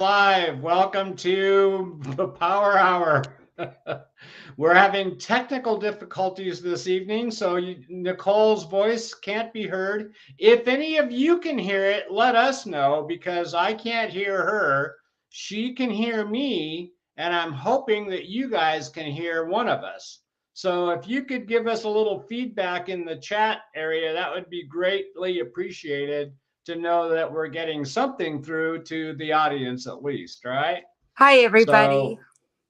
Live. Welcome to the Power Hour. We're having technical difficulties this evening, so Nicole's voice can't be heard. If any of you can hear it, let us know because I can't hear her. She can hear me, and I'm hoping that you guys can hear one of us. So if you could give us a little feedback in the chat area, that would be greatly appreciated to know that we're getting something through to the audience at least, right? Hi, everybody. So,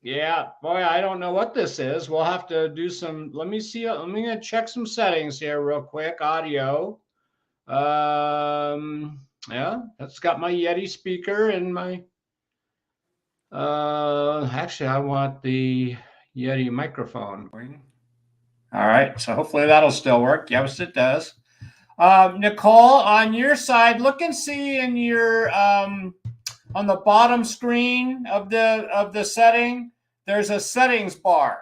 yeah, boy, I don't know what this is. We'll have to do some. Let me see. Let me check some settings here real quick. Audio. Yeah, that's got my Yeti speaker and my. Actually, I want the Yeti microphone. All right, so hopefully that'll still work. Yes, it does. Nicole, on your side, look and see in your on the bottom screen of the setting. There's a settings bar.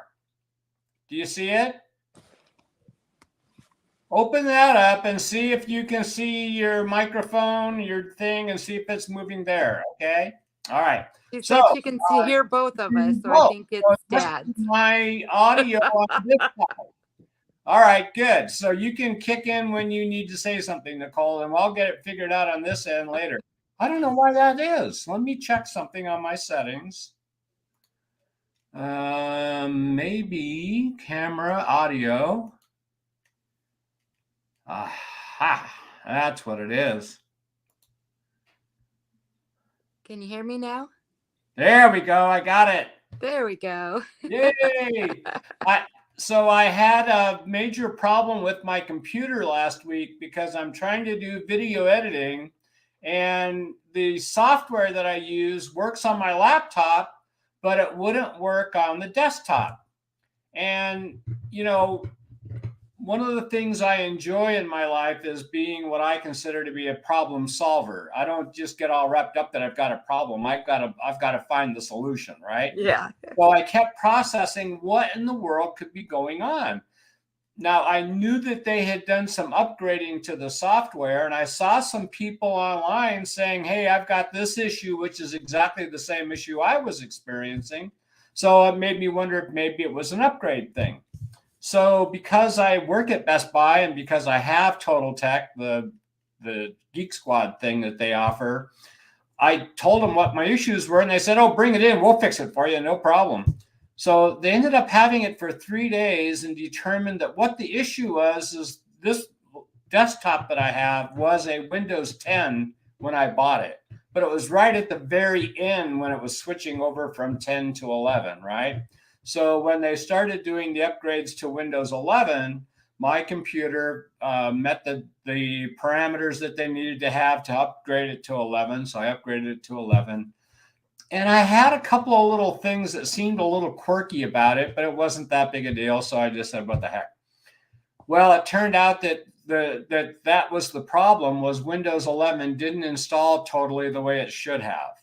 Do you see it? Open that up and see if you can see your microphone, your thing, and see if it's moving there. Okay. All right. She said she can hear both of us, so I think it's Dad's. My audio on this side. All right, good. So you can kick in when you need to say something, Nicole, and I'll get it figured out on this end later. I don't know why that is. Let me check something on my settings. Maybe camera audio. Aha, that's what it is. Can you hear me now? There we go. I got it. There we go. Yay. So I had a major problem with my computer last week because I'm trying to do video editing and the software that I use works on my laptop, but it wouldn't work on the desktop. And, you know, one of the things I enjoy in my life is being what I consider to be a problem solver. I don't just get all wrapped up that I've got a problem. I've got to find the solution, right? Yeah. So I kept processing what in the world could be going on. Now, I knew that they had done some upgrading to the software, and I saw some people online saying, hey, I've got this issue, which is exactly the same issue I was experiencing. So it made me wonder if maybe it was an upgrade thing. So because I work at Best Buy and because I have Total Tech, the Geek Squad thing that they offer, I told them what my issues were, and they said, oh, bring it in. We'll fix it for you. No problem. So they ended up having it for 3 days and determined that what the issue was is this desktop that I have was a Windows 10 when I bought it. But it was right at the very end when it was switching over from 10 to 11, right? So when they started doing the upgrades to Windows 11, my computer met the parameters that they needed to have to upgrade it to 11. So I upgraded it to 11. And I had a couple of little things that seemed a little quirky about it, but it wasn't that big a deal. So I just said, what the heck? Well, it turned out that that was the problem, was Windows 11 didn't install totally the way it should have.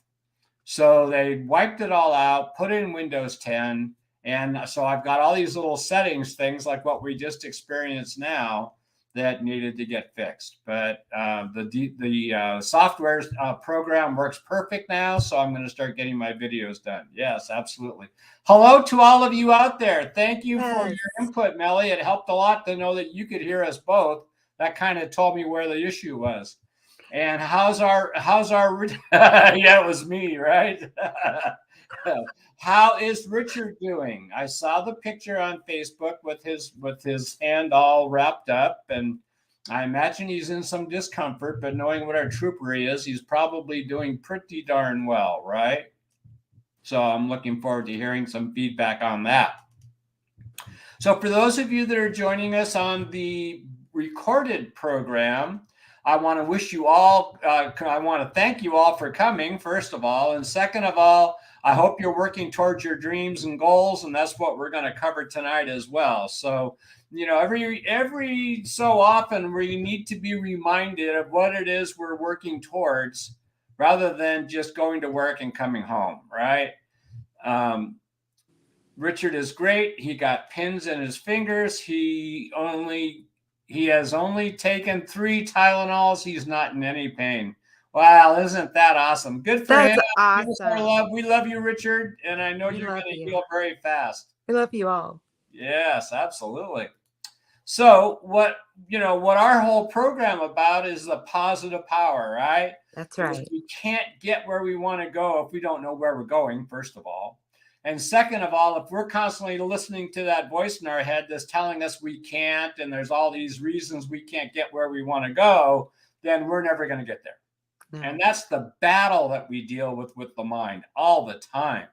So they wiped it all out, put in Windows 10. And so I've got all these little settings, things like what we just experienced now, that needed to get fixed. But the software program works perfect now, so I'm going to start getting my videos done. Yes, absolutely. Hello to all of you out there. Thank you for your input, Melly. It helped a lot to know that you could hear us both. That kind of told me where the issue was. And how's our yeah, it was me, right? How is Richard doing? I saw the picture on Facebook with his hand all wrapped up, and I imagine he's in some discomfort, but knowing what our trooper he is, he's probably doing pretty darn well, right? So I'm looking forward to hearing some feedback on that. So for those of you that are joining us on the recorded program, I want to wish you all, I want to thank you all for coming, first of all. And second of all, I hope you're working towards your dreams and goals, and that's what we're going to cover tonight as well. So, you know, every so often we need to be reminded of what it is we're working towards rather than just going to work and coming home, right? Richard is great. He got pins in his fingers. He has only taken 3 Tylenols. He's not in any pain. Wow, isn't that awesome? Good for him. That's Give us our awesome. love. We love you, Richard, and I know We you're love going to you. heal very fast. We love you all. Yes, absolutely. So what our whole program about is the positive power, right? That's Is right. we can't get where we want to go if we don't know where we're going, first of all. And second of all, if we're constantly listening to that voice in our head that's telling us we can't, and there's all these reasons we can't get where we want to go, then we're never going to get there. No. And that's the battle that we deal with the mind all the time.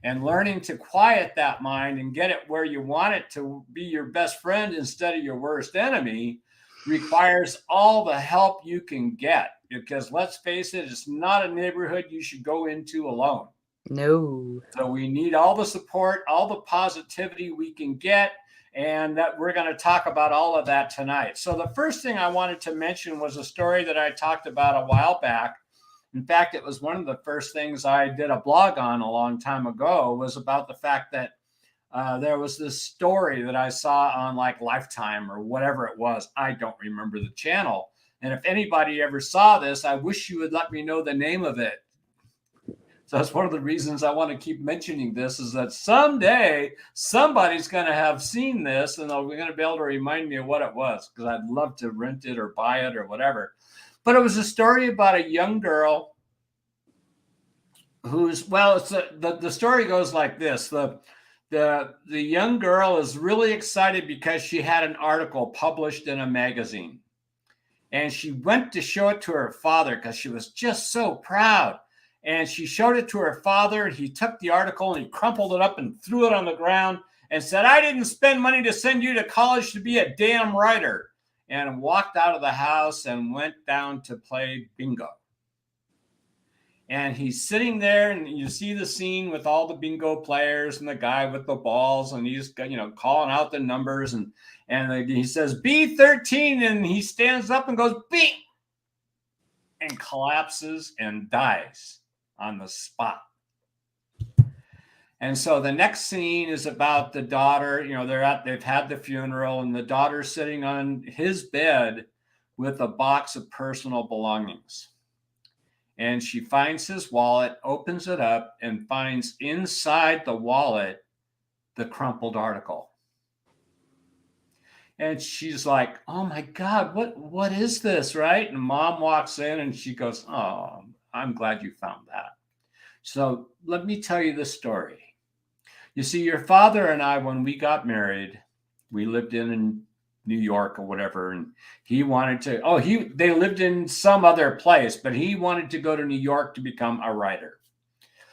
And learning to quiet that mind and get it where you want it to be your best friend instead of your worst enemy requires all the help you can get. Because let's face it, it's not a neighborhood you should go into alone. No. So we need all the support, all the positivity we can get. And that we're going to talk about all of that tonight. So the first thing I wanted to mention was a story that I talked about a while back. In fact, it was one of the first things I did a blog on a long time ago, was about the fact that there was this story that I saw on like Lifetime or whatever it was. I don't remember the channel. And if anybody ever saw this, I wish you would let me know the name of it. So that's one of the reasons I want to keep mentioning this, is that someday somebody's going to have seen this and they're going to be able to remind me of what it was, because I'd love to rent it or buy it or whatever. But it was a story about a young girl who's, well, the story goes like this. The young girl is really excited because she had an article published in a magazine. And she went to show it to her father because she was just so proud. And she showed it to her father, and he took the article and he crumpled it up and threw it on the ground and said, "I didn't spend money to send you to college to be a damn writer," and walked out of the house and went down to play bingo. And he's sitting there, and you see the scene with all the bingo players and the guy with the balls, and he's calling out the numbers, and he says B13, and he stands up and goes bing, and collapses and dies on the spot. And so the next scene is about the daughter. They've had the funeral, and the daughter's sitting on his bed with a box of personal belongings. And she finds his wallet, opens it up, and finds inside the wallet the crumpled article. And she's like, "Oh my God, what is this?" Right? And mom walks in and she goes, "Oh, I'm glad you found that." So let me tell you the story. You see, your father and I, when we got married, we lived in New York or whatever, and he wanted to, they lived in some other place, but he wanted to go to New York to become a writer.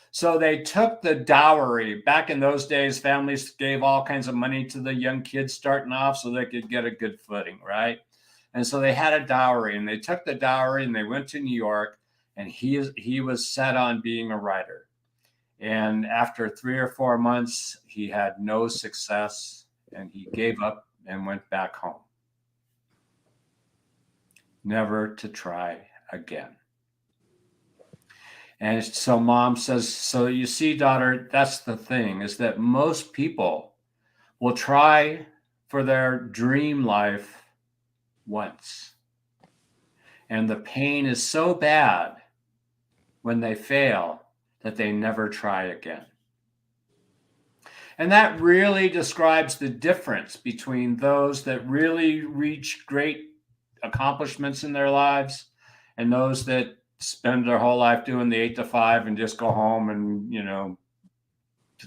So they took the dowry. Back in those days, families gave all kinds of money to the young kids starting off so they could get a good footing, right? And so they had a dowry, and they took the dowry and they went to New York, and he was set on being a writer. And after 3 or 4 months, he had no success, and he gave up and went back home, never to try again. And so mom says, "So you see, daughter, that's the thing, is that most people will try for their dream life once. And the pain is so bad when they fail that they never try again." And that really describes the difference between those that really reach great accomplishments in their lives and those that spend their whole life doing the 8 to 5 and just go home and,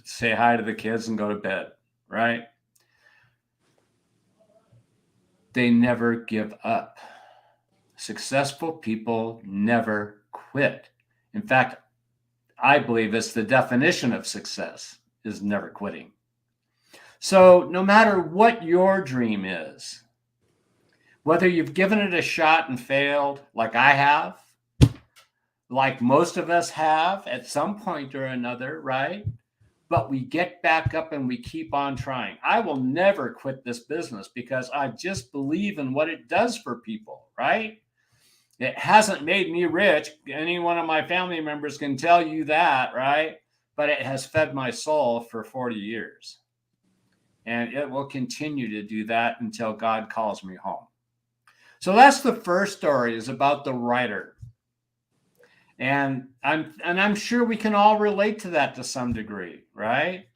say hi to the kids and go to bed, right? They never give up. Successful people never quit. In fact, I believe it's the definition of success, is never quitting. So no matter what your dream is, whether you've given it a shot and failed, like I have, like most of us have at some point or another, right? But we get back up and we keep on trying. I will never quit this business because I just believe in what it does for people, right? It hasn't made me rich. Any one of my family members can tell you that, right? But it has fed my soul for 40 years. And it will continue to do that until God calls me home. So that's the first story, is about the writer. I'm sure we can all relate to that to some degree, right?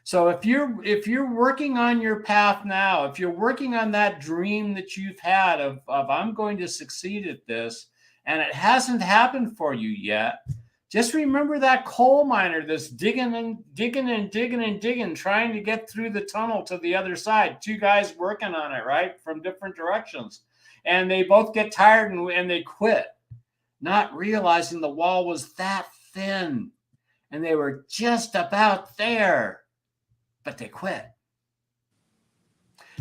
So if you're working on your path now, if you're working on that dream that you've had of I'm going to succeed at this, and it hasn't happened for you yet, just remember that coal miner that's digging and digging and digging and digging, trying to get through the tunnel to the other side. Two guys working on it, right, from different directions. And they both get tired and they quit, not realizing the wall was that thin and they were just about there, but they quit.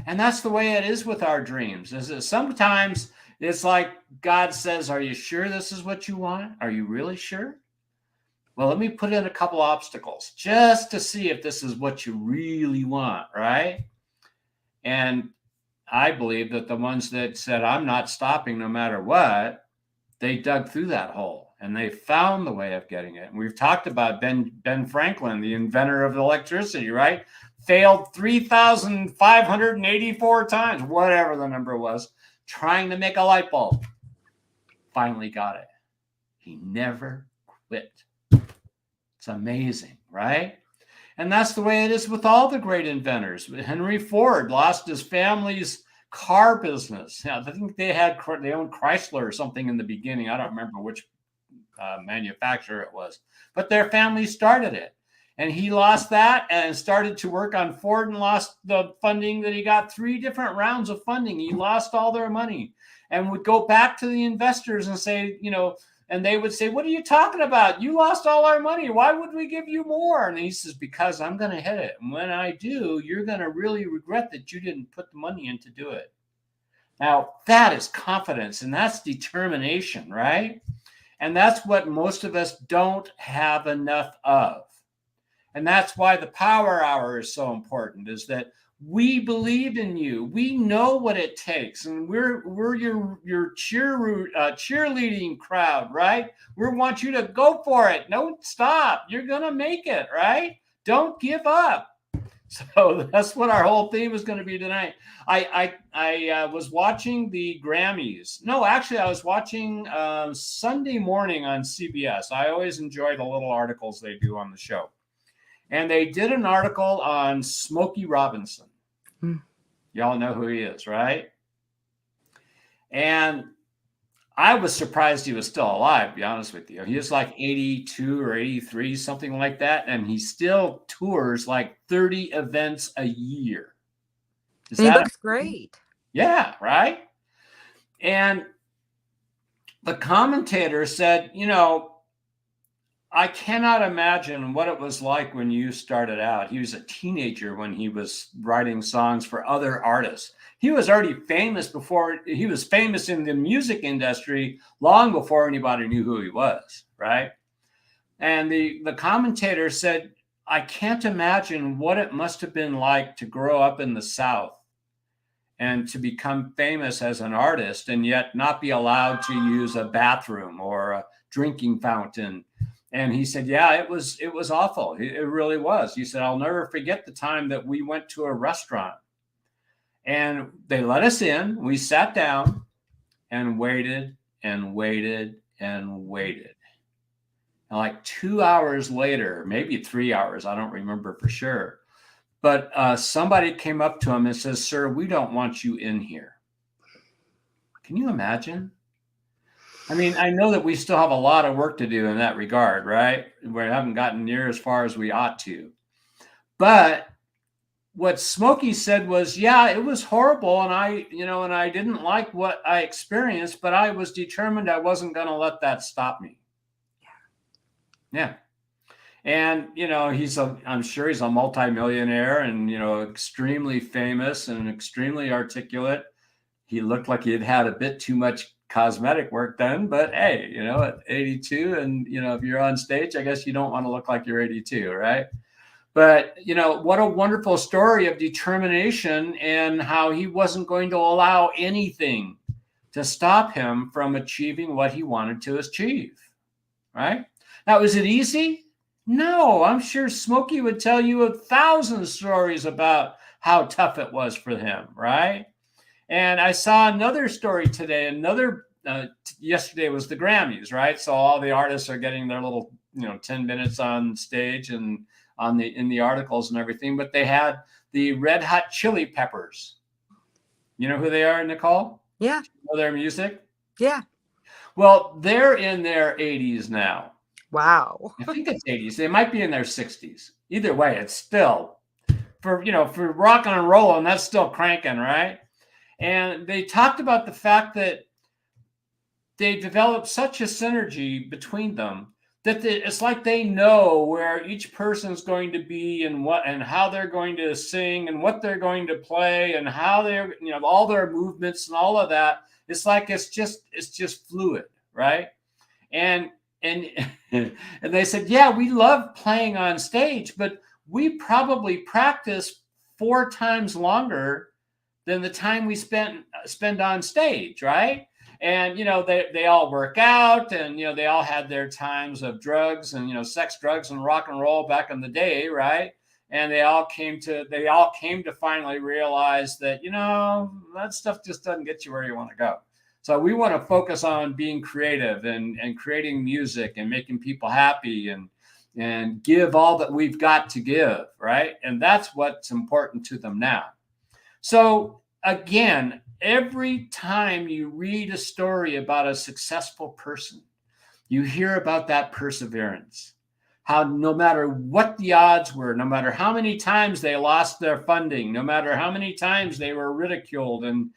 And that's the way it is with our dreams. Is that sometimes it's like God says, are you sure this is what you want? Are you really sure? Well, let me put in a couple obstacles just to see if this is what you really want, right? And I believe that the ones that said, I'm not stopping no matter what, they dug through that hole and they found the way of getting it. And we've talked about Ben Franklin, the inventor of electricity, right? Failed 3,584 times, whatever the number was, trying to make a light bulb. Finally got it. He never quit. It's amazing, right? And that's the way it is with all the great inventors. Henry Ford lost his family's car business. I think they owned Chrysler or something in the beginning. I don't remember which manufacturer it was, but their family started it. And he lost that and started to work on Ford and lost the funding that he got. 3 different rounds of funding. He lost all their money and would go back to the investors and say, and they would say, what are you talking about? You lost all our money. Why would we give you more? And he says, because I'm going to hit it. And when I do, you're going to really regret that you didn't put the money in to do it. Now, that is confidence and that's determination, right? And that's what most of us don't have enough of. And that's why the Power Hour is so important, is that we believe in you. We know what it takes. And we're your cheerleading crowd, right? We want you to go for it. Don't stop. You're going to make it, right? Don't give up. So that's what our whole theme is going to be tonight. I was watching the Grammys. No, actually, I was watching Sunday morning on CBS. I always enjoy the little articles they do on the show. And they did an article on Smokey Robinson. Y'all know who he is, right? And I was surprised he was still alive, to be honest with you. He was like 82 or 83, something like that. And he still tours like 30 events a year. He looks great. Yeah, right? And the commentator said, I cannot imagine what it was like when you started out. He was a teenager when he was writing songs for other artists. He was already famous he was famous in the music industry long before anybody knew who he was, right? And the commentator said, I can't imagine what it must have been like to grow up in the South and to become famous as an artist and yet not be allowed to use a bathroom or a drinking fountain. And he said, yeah, it was awful. It really was. He said, I'll never forget the time that we went to a restaurant and they let us in. We sat down and waited and waited and waited. And like 2 hours later, maybe 3 hours, I don't remember for sure. But somebody came up to him and says, sir, we don't want you in here. Can you imagine? I mean, I know that we still have a lot of work to do in that regard, right? We haven't gotten near as far as we ought to. But what Smokey said was, yeah, it was horrible. And I didn't like what I experienced, but I was determined I wasn't going to let that stop me. Yeah. And, I'm sure he's a multimillionaire and, extremely famous and extremely articulate. He looked like he had had a bit too much cosmetic work done, but hey, at 82 and, if you're on stage, I guess you don't want to look like you're 82, right? But, what a wonderful story of determination and how he wasn't going to allow anything to stop him from achieving what he wanted to achieve, right? Now, is it easy? No, I'm sure Smokey would tell you 1,000 stories about how tough it was for him, right? And I saw another story today, another yesterday was the Grammys, right? So all the artists are getting their little 10 minutes on stage and in the articles and everything. But they had the Red Hot Chili Peppers. You know who they are, Nicole? Yeah. You know their music? Yeah. Well, they're in their 80s now. Wow. I think it's 80s. They might be in their 60s. Either way, it's still for rocking and rolling, that's still cranking, right? And they talked about the fact that they developed such a synergy between them that it's like they know where each person's going to be and how they're going to sing and what they're going to play and how they're, all their movements and all of that. It's like it's just fluid, right? And and they said, yeah, we love playing on stage, but we probably practice 4 times longer than the time we spend on stage, right? And they all work out, and they all had their times of drugs and sex, drugs, and rock and roll back in the day, right? And they all came to finally realize that that stuff just doesn't get you where you want to go. So we want to focus on being creative and creating music and making people happy and give all that we've got to give, right? And that's what's important to them now. So again, every time you read a story about a successful person, you hear about that perseverance. How no matter what the odds were, no matter how many times they lost their funding, no matter how many times they were ridiculed and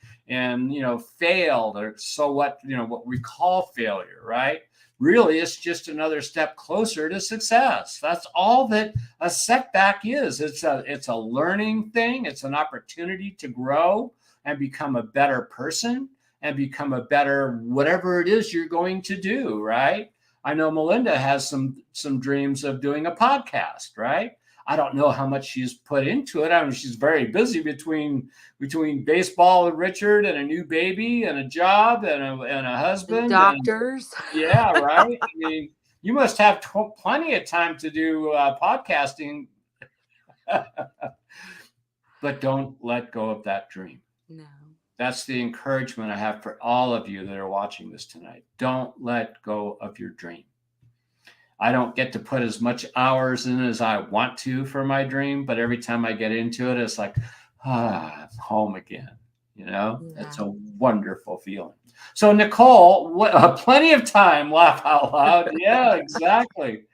failed, or so what we call failure, right? Really, it's just another step closer to success. That's all that a setback is. It's a learning thing. It's an opportunity to grow and become a better person and become a better whatever it is you're going to do, right? I know Melinda has some dreams of doing a podcast, right? I don't know how much she's put into it. I mean, she's very busy between baseball with Richard and a new baby and a job and a husband. And doctors. Yeah, right. I mean, you must have plenty of time to do podcasting, but don't let go of that dream. No. That's the encouragement I have for all of you that are watching this tonight. Don't let go of your dream. I don't get to put as much hours in as I want to for my dream, but every time I get into it, it's like, home again. Yeah. It's a wonderful feeling. So Nicole, plenty of time, laugh out loud. Yeah, exactly.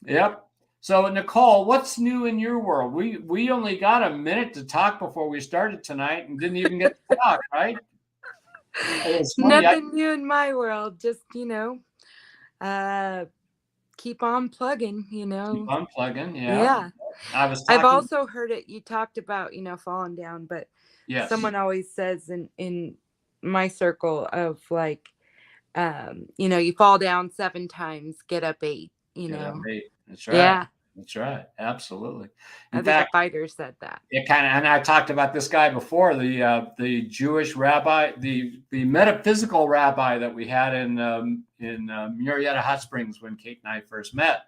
Yep. So Nicole, what's new in your world? We only got a minute to talk before we started tonight and didn't even get to talk, right? Nothing new in my world. Just, keep on plugging, Keep on plugging, Yeah. I've also heard it. You talked about, falling down, but yes. Someone always says in my circle of like, you fall down 7 times, get up 8, Get up 8. That's right. Yeah. That's right. Absolutely. I think a fighter said that. It and I talked about this guy before, the Jewish rabbi, the metaphysical rabbi that we had in Murrieta Hot Springs when Kate and I first met.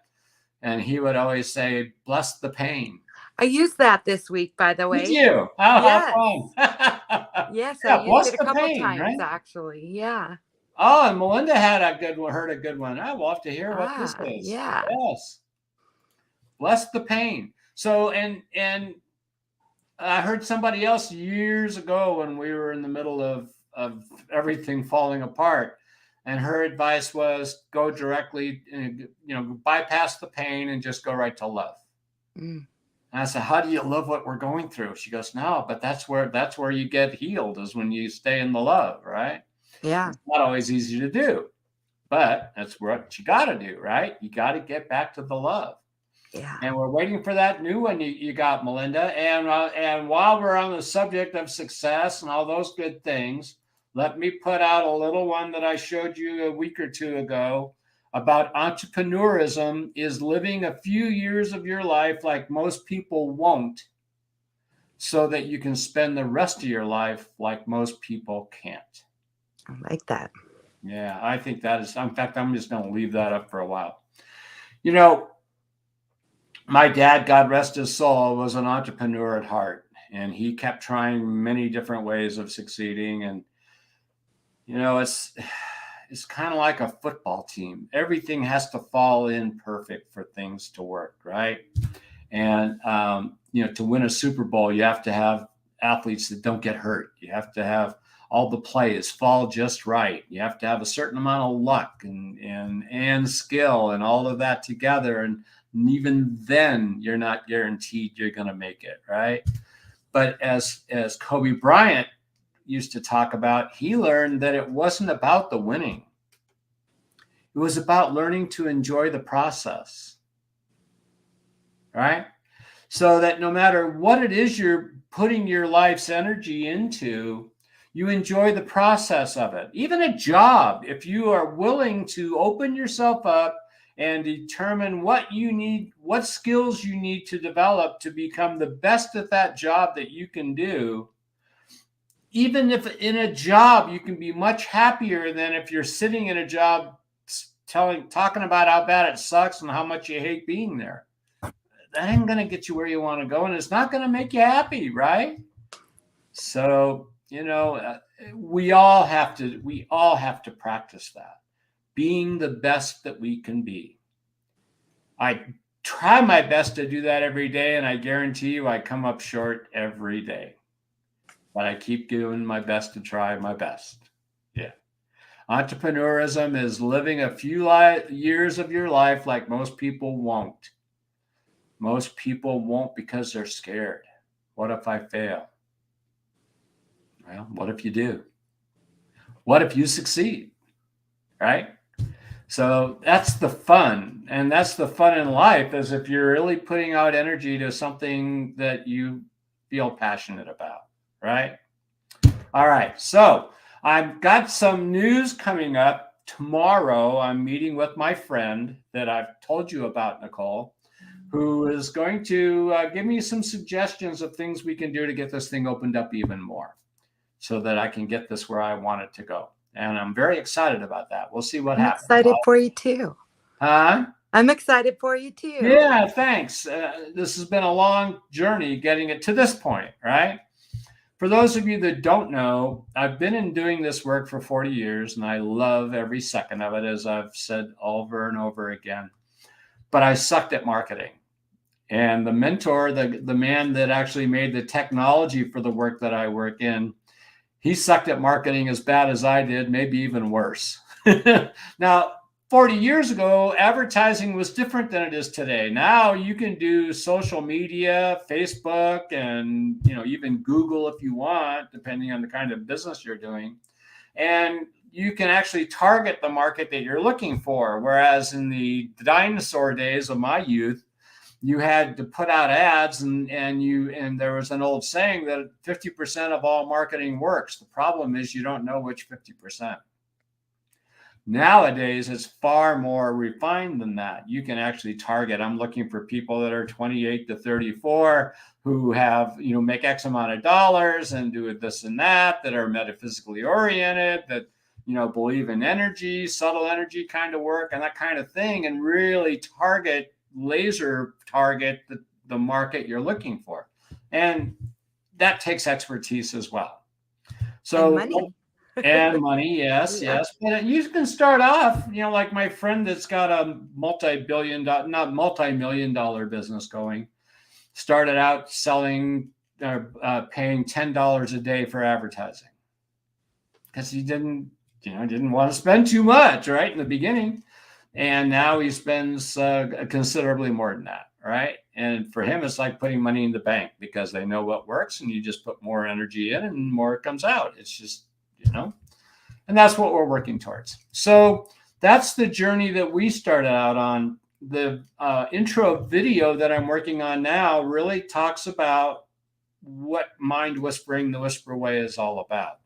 And he would always say, bless the pain. I used that this week, by the way. Did you? Oh, yes. How fun. Yes, I used it a couple times, right? Actually. Yeah. Oh, and Melinda heard a good one. I will have to hear what this is. Yeah. Yes. Bless the pain. So, and I heard somebody else years ago when we were in the middle of everything falling apart, and her advice was go directly, bypass the pain and just go right to love. And I said, how do you love what we're going through? She goes, no, but that's where you get healed, is when you stay in the love, right? Yeah. It's not always easy to do, but that's what you got to do, right? You got to get back to the love. Yeah. And we're waiting for that new one you got, Melinda. And while we're on the subject of success and all those good things, let me put out a little one that I showed you a week or two ago about entrepreneurism is living a few years of your life like most people won't, so that you can spend the rest of your life like most people can't. I like that. Yeah, I think that is, in fact, I'm just going to leave that up for a while. My dad, God rest his soul, was an entrepreneur at heart, and he kept trying many different ways of succeeding. it's kind of like a football team. Everything has to fall in perfect for things to work, right? And to win a Super Bowl, you have to have athletes that don't get hurt. You have to have all the plays fall just right. You have to have a certain amount of luck and skill and all of that together. And even then, you're not guaranteed you're going to make it, right? But as Kobe Bryant used to talk about, he learned that it wasn't about the winning. It was about learning to enjoy the process, right? So that no matter what it is you're putting your life's energy into, you enjoy the process of it. Even a job, if you are willing to open yourself up and determine what you need, what skills you need to develop to become the best at that job that you can do, even if in a job you can be much happier than if you're sitting in a job talking about how bad it sucks and how much you hate being there. That ain't going to get you where you want to go, and it's not going to make you happy, right? So, we all have to practice that, being the best that we can be. I try my best to do that every day, and I guarantee you I come up short every day. But I keep doing my best to try my best. Yeah. Entrepreneurism is living a few years of your life like most people won't. Most people won't because they're scared. What if I fail? Well, what if you do? What if you succeed? Right? So that's the fun. And that's the fun in life, is if you're really putting out energy to something that you feel passionate about. Right? All right. So I've got some news coming up tomorrow. I'm meeting with my friend that I've told you about, Nicole, who is going to give me some suggestions of things we can do to get this thing opened up even more so that I can get this where I want it to go. And I'm very excited about that. We'll see what happens. I'm excited for you too. Huh? I'm excited for you too. Yeah, thanks. This has been a long journey getting it to this point, right? For those of you that don't know, I've been doing this work for 40 years, and I love every second of it, as I've said over and over again. But I sucked at marketing. And the mentor, the man that actually made the technology for the work that I work in, he sucked at marketing as bad as I did, maybe even worse. Now, 40 years ago, advertising was different than it is today. Now you can do social media, Facebook, and even Google if you want, depending on the kind of business you're doing. And you can actually target the market that you're looking for. Whereas in the dinosaur days of my youth, you had to put out ads, and there was an old saying that 50% of all marketing works. The problem is you don't know which 50%. Nowadays, it's far more refined than that. You can actually target. I'm looking for people that are 28 to 34 who have, make X amount of dollars and do this and that are metaphysically oriented, that, believe in energy, subtle energy kind of work and that kind of thing, and really laser target the market you're looking for. And that takes expertise as well. So and money. And money, yes. But you can start off, like my friend that's got a multi-million dollar business going, started out selling, paying $10 a day for advertising because he didn't want to spend too much, right, in the beginning. And now he spends considerably more than that, right? And for him, it's like putting money in the bank because they know what works, and you just put more energy in and more comes out. It's just, and that's what we're working towards. So that's the journey that we started out on. The intro video that I'm working on now really talks about what Mind Whispering, the Whisper Way, is all about.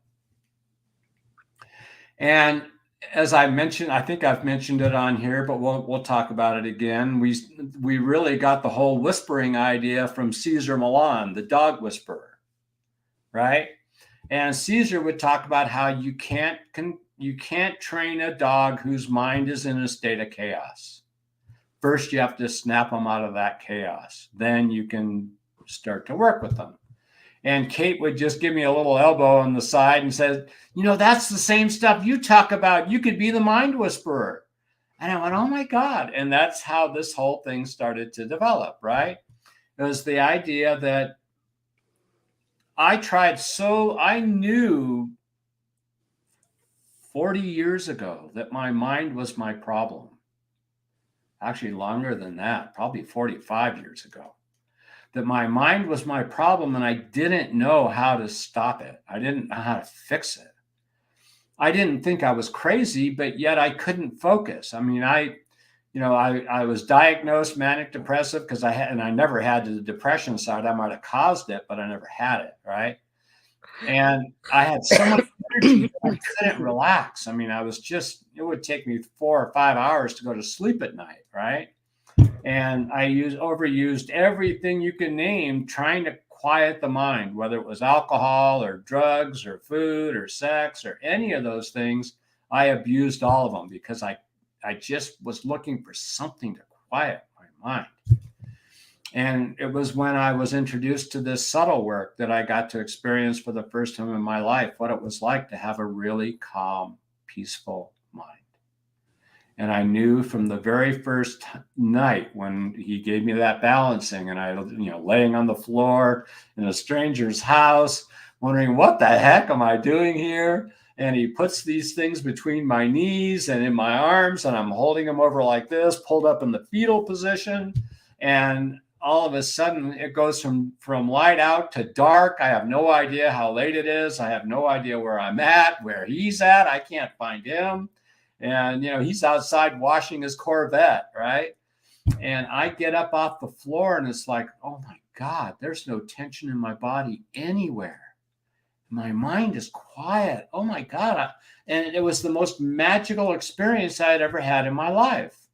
And as I mentioned, I think I've mentioned it on here, but we'll talk about it again. We really got the whole whispering idea from Cesar Millan, the dog whisperer, right? And Cesar would talk about how you can't train a dog whose mind is in a state of chaos. First, you have to snap them out of that chaos. Then you can start to work with them. And Kate would just give me a little elbow on the side and said, that's the same stuff you talk about. You could be the mind whisperer. And I went, oh my God. And that's how this whole thing started to develop, right? It was the idea that I knew 40 years ago that my mind was my problem. Actually, longer than that, probably 45 years ago, that my mind was my problem and I didn't know how to stop it. I didn't know how to fix it. I didn't think I was crazy, but yet I couldn't focus. I mean, I was diagnosed manic depressive because I never had the depression side. I might have caused it, but I never had it, right? And I had so much energy that I couldn't relax. I mean, it would take me 4 or 5 hours to go to sleep at night, right? And I overused everything you can name trying to quiet the mind, whether it was alcohol or drugs or food or sex or any of those things. I abused all of them because I just was looking for something to quiet my mind. And it was when I was introduced to this subtle work that I got to experience for the first time in my life what it was like to have a really calm, peaceful mind. And I knew from the very first night when he gave me that balancing and I, laying on the floor in a stranger's house, wondering what the heck am I doing here? And he puts these things between my knees and in my arms, and I'm holding them over like this, pulled up in the fetal position. And all of a sudden it goes from light out to dark. I have no idea how late it is. I have no idea where I'm at, where he's at. I can't find him. And, he's outside washing his Corvette, right? And I get up off the floor and it's like, oh my God, there's no tension in my body anywhere. My mind is quiet. Oh my God. And it was the most magical experience I had ever had in my life.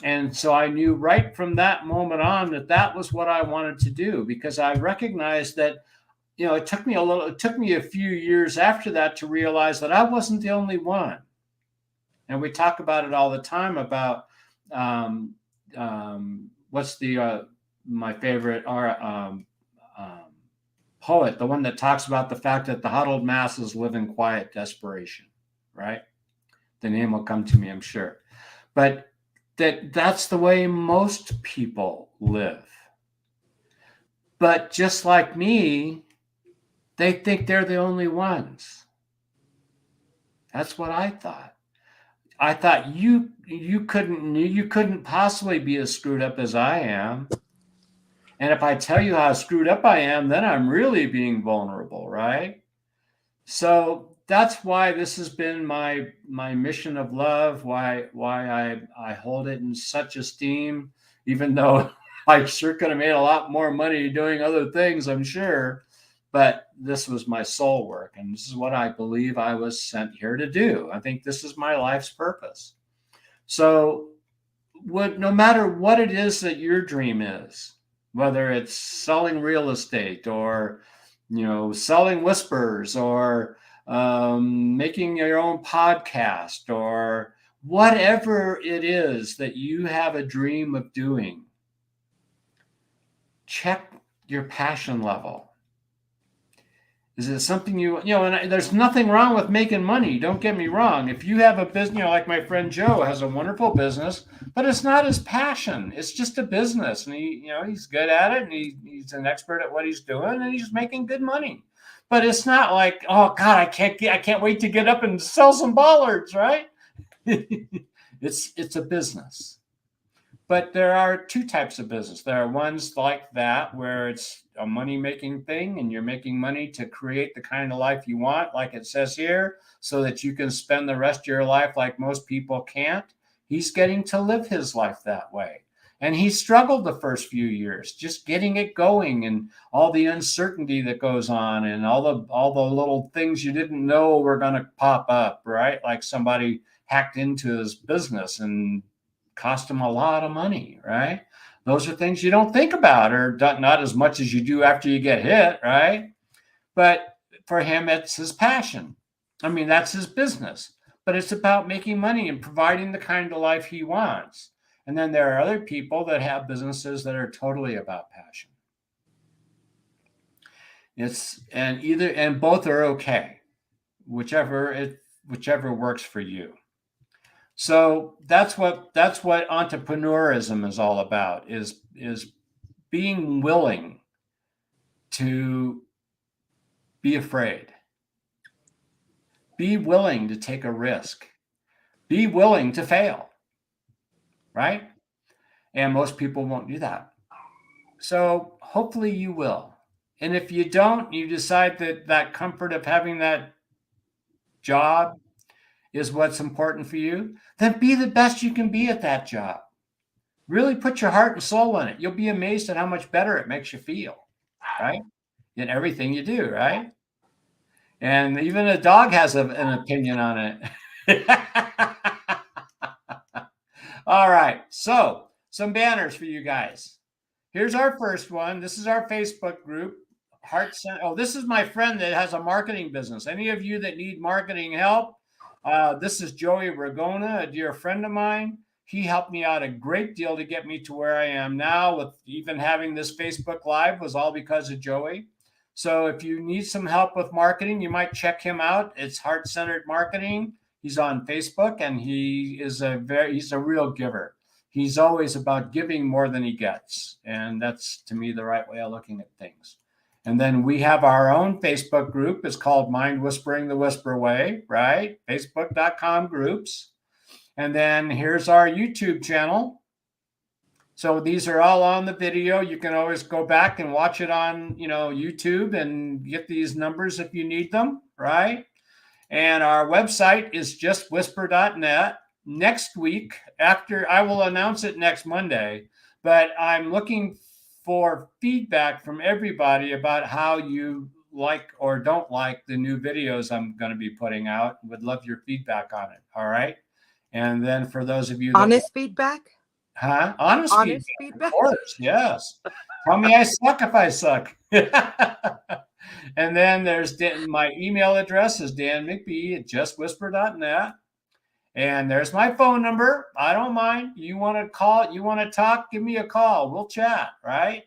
And so I knew right from that moment on that was what I wanted to do, because I recognized that, it took me a few years after that to realize that I wasn't the only one. And we talk about it all the time about what's my favorite poet, the one that talks about the fact that the huddled masses live in quiet desperation, right? The name will come to me, I'm sure. But that's the way most people live. But just like me, they think they're the only ones. That's what I thought. I thought you couldn't possibly be as screwed up as I am. And if I tell you how screwed up I am, then I'm really being vulnerable, right? So that's why this has been my mission of love, why I hold it in such esteem, even though I sure could have made a lot more money doing other things, I'm sure. But this was my soul work, and this is what I believe I was sent here to do. I think this is my life's purpose. So no matter what it is that your dream is, whether it's selling real estate or, selling whispers or making your own podcast or whatever it is that you have a dream of doing, check your passion level. Is it something and there's nothing wrong with making money. Don't get me wrong. If you have a business, like my friend Joe has a wonderful business, but it's not his passion. It's just a business. And he's good at it and he's an expert at what he's doing and he's making good money. But it's not like, oh God, I can't wait to get up and sell some bollards, right? It's a business. But there are two types of business. There are ones like that where it's a money-making thing and you're making money to create the kind of life you want, like it says here, so that you can spend the rest of your life like most people can't. He's getting to live his life that way. And he struggled the first few years, just getting it going and all the uncertainty that goes on and all the little things you didn't know were going to pop up, right? Like somebody hacked into his business and cost him a lot of money, right? Those are things you don't think about, or not as much as you do after you get hit, right? But for him, it's his passion. I mean, that's his business. But it's about making money and providing the kind of life he wants. And then there are other people that have businesses that are totally about passion. And both are okay, whichever works for you. So that's what entrepreneurism is all about, is being willing to be afraid, be willing to take a risk, be willing to fail, right? And most people won't do that. So hopefully you will. And if you don't, you decide that comfort of having that job is what's important for you, then be the best you can be at that job. Really put your heart and soul in it. You'll be amazed at how much better it makes you feel, right? In everything you do, right? And even a dog has an opinion on it. All right. So some banners for you guys. Here's our first one. This is our Facebook group. Heart Center. Oh, this is my friend that has a marketing business. Any of you that need marketing help, this is Joey Ragona, a dear friend of mine. He helped me out a great deal to get me to where I am now. With even having this Facebook Live was all because of Joey. So if you need some help with marketing, you might check him out. It's Heart Centered Marketing. He's on Facebook, and he's a real giver. He's always about giving more than he gets. And that's, to me, the right way of looking at things. And then we have our own Facebook group. It's called Mind Whispering the Whisper Way, right? Facebook.com groups. And then here's our YouTube channel. So these are all on the video. You can always go back and watch it on, YouTube and get these numbers if you need them, right? And our website is justwhisper.net. Next week, I will announce it next Monday, but I'm looking for feedback from everybody about how you like or don't like the new videos I'm going to be putting out. Would love your feedback on it. All right. And then for those of you honest feedback. Honest feedback. Of course, yes. Tell me I suck if I suck. And then there's my email address is danmcbee@justwhisper.net. And there's my phone number. I don't mind. You want to call, you want to talk, give me a call. We'll chat, right?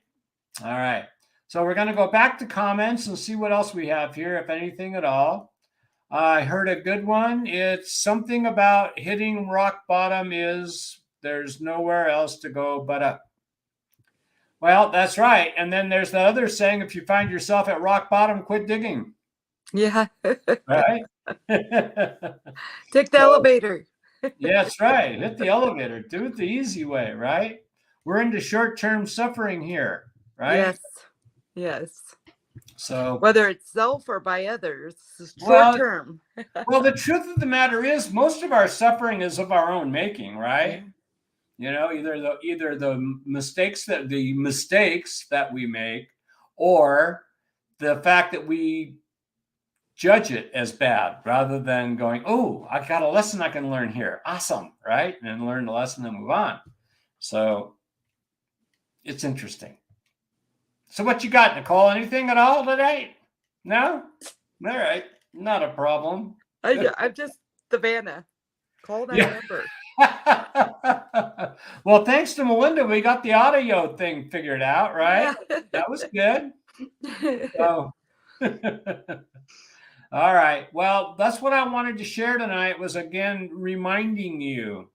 All right. So we're going to go back to comments and see what else we have here, if anything at all. I heard a good one. It's something about hitting rock bottom there's nowhere else to go but up. Well, that's right. And then there's the other saying, if you find yourself at rock bottom, quit digging. Yeah. Right? Take the elevator. Yeah, that's right. Hit the elevator. Do it the easy way, right? We're into short-term suffering here, right? Yes. So whether it's self or by others, short-term. Well, the truth of the matter is most of our suffering is of our own making, right? Yeah. Either the mistakes that we make, or the fact that we judge it as bad rather than going, oh, I got a lesson I can learn here. Awesome, right? And learn the lesson and move on. So it's interesting. So what you got, Nicole? Anything at all today? No? All right. Not a problem. I'm just Savannah. Call that number. Well, thanks to Melinda, we got the audio thing figured out, right? Yeah. That was good. So, all right. Well, that's what I wanted to share tonight, was again reminding you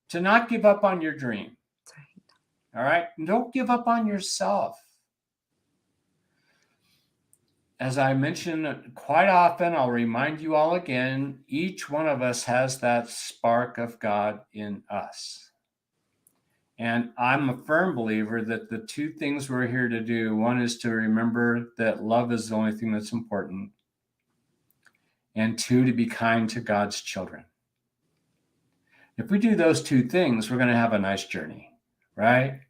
to not give up on your dream. All right. And don't give up on yourself. As I mention quite often, I'll remind you all again, each one of us has that spark of God in us. And I'm a firm believer that the two things we're here to do, one is to remember that love is the only thing that's important, and two, to be kind to God's children. If we do those two things, we're going to have a nice journey, right?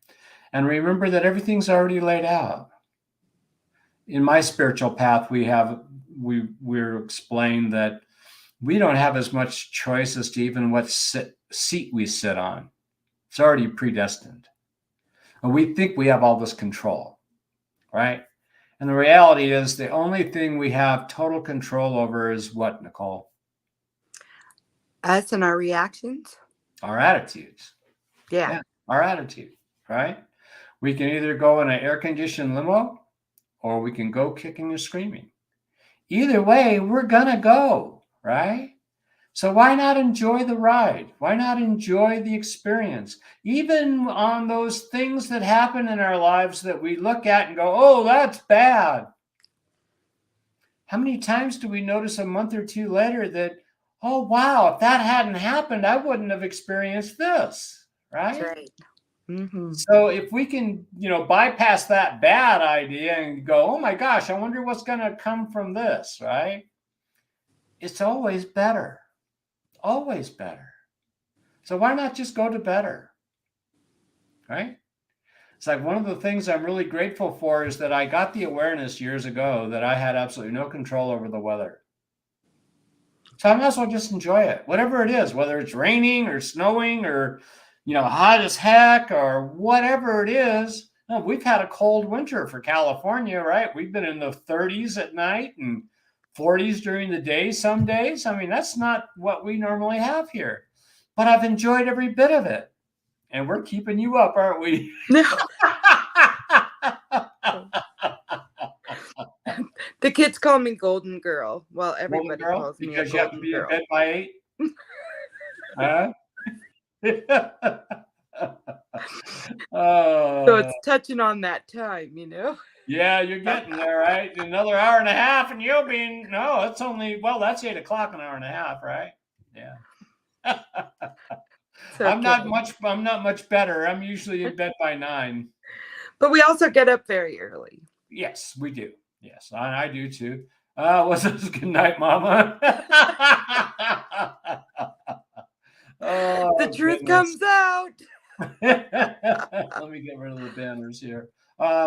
And remember that everything's already laid out. In my spiritual path, we're explained that we don't have as much choice as to even what seat we sit on. It's already predestined. And we think we have all this control, right? And the reality is the only thing we have total control over is what, Nicole? Us and our reactions. Our attitudes. Yeah. Our attitude, right? We can either go in an air-conditioned limo, or we can go kicking and screaming. Either way, we're going to go, right? So why not enjoy the ride? Why not enjoy the experience? Even on those things that happen in our lives that we look at and go, oh, that's bad. How many times do we notice a month or two later that, oh, wow, if that hadn't happened, I wouldn't have experienced this, right? That's right. Mm-hmm. So if we can, bypass that bad idea and go, oh my gosh, I wonder what's going to come from this, right? It's always better. Always better. So why not just go to better, right? It's like one of the things I'm really grateful for is that I got the awareness years ago that I had absolutely no control over the weather. So I might as well just enjoy it, whatever it is, whether it's raining or snowing or, hot as heck or whatever it is. No, we've had a cold winter for California, right? We've been in the 30s at night and 40s during the day some days. I mean, that's not what we normally have here. But I've enjoyed every bit of it. And we're keeping you up, aren't we? No. The kids call me Golden Girl. Well, everybody calls me because a you have to Golden be Girl. in bed by 8. Huh? So it's touching on that time, Yeah, you're getting there, right? Another hour and a half, and you'll be that's 8 o'clock, an hour and a half, right? Yeah. Okay. I'm not much better. I'm usually in bed by 9. But we also get up very early. Yes, we do. Yes, I do too. What's this? Good night, Mama. The truth comes out. Let me get rid of the banners here.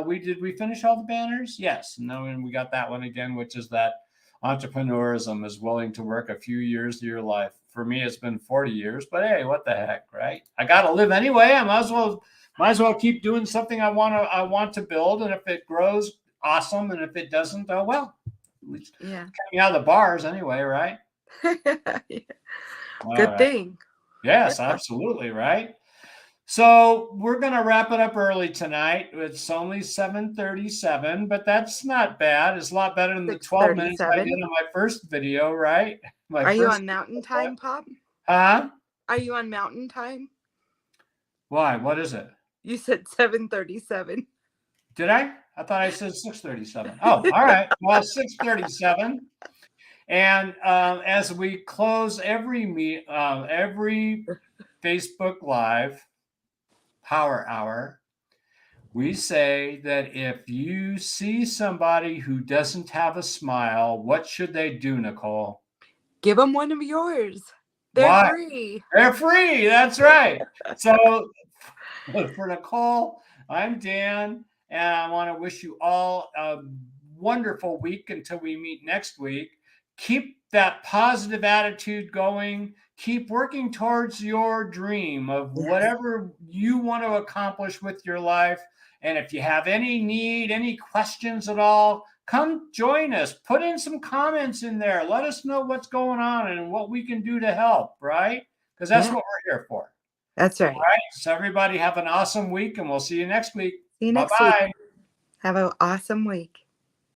We finish all the banners? Yes. No, and we got that one again, which is that entrepreneurism is willing to work a few years of your life. For me, it's been 40 years, but hey, what the heck, right? I got to live anyway. I might as well keep doing something I want to build, and if it grows, awesome, and if it doesn't, oh well. At least coming out of the bars anyway, right? Yeah. Good thing. Yes, absolutely, right? So we're going to wrap it up early tonight. It's only 7:37, but that's not bad. It's a lot better than the 12 minutes I did on my first video, right? Are you on Mountain Time, Pop? Huh? Are you on Mountain Time? Why? What is it? You said 7:37. Did I? I thought I said 6:37. Oh, all right. Well, 6:37. And as we close every Facebook Live Power Hour, we say that if you see somebody who doesn't have a smile, what should they do, Nicole? Give them one of yours. They're free. They're free. That's right. So for Nicole, I'm Dan, and I want to wish you all a wonderful week until we meet next week. Keep that positive attitude going. Keep working towards your dream of whatever you want to accomplish with your life. And if you have any questions at all, come join us. Put in some comments in there. Let us know what's going on and what we can do to help, right? Because that's what we're here for. That's right. All right. So everybody have an awesome week, and we'll see you next week. See you next week. Have an awesome week.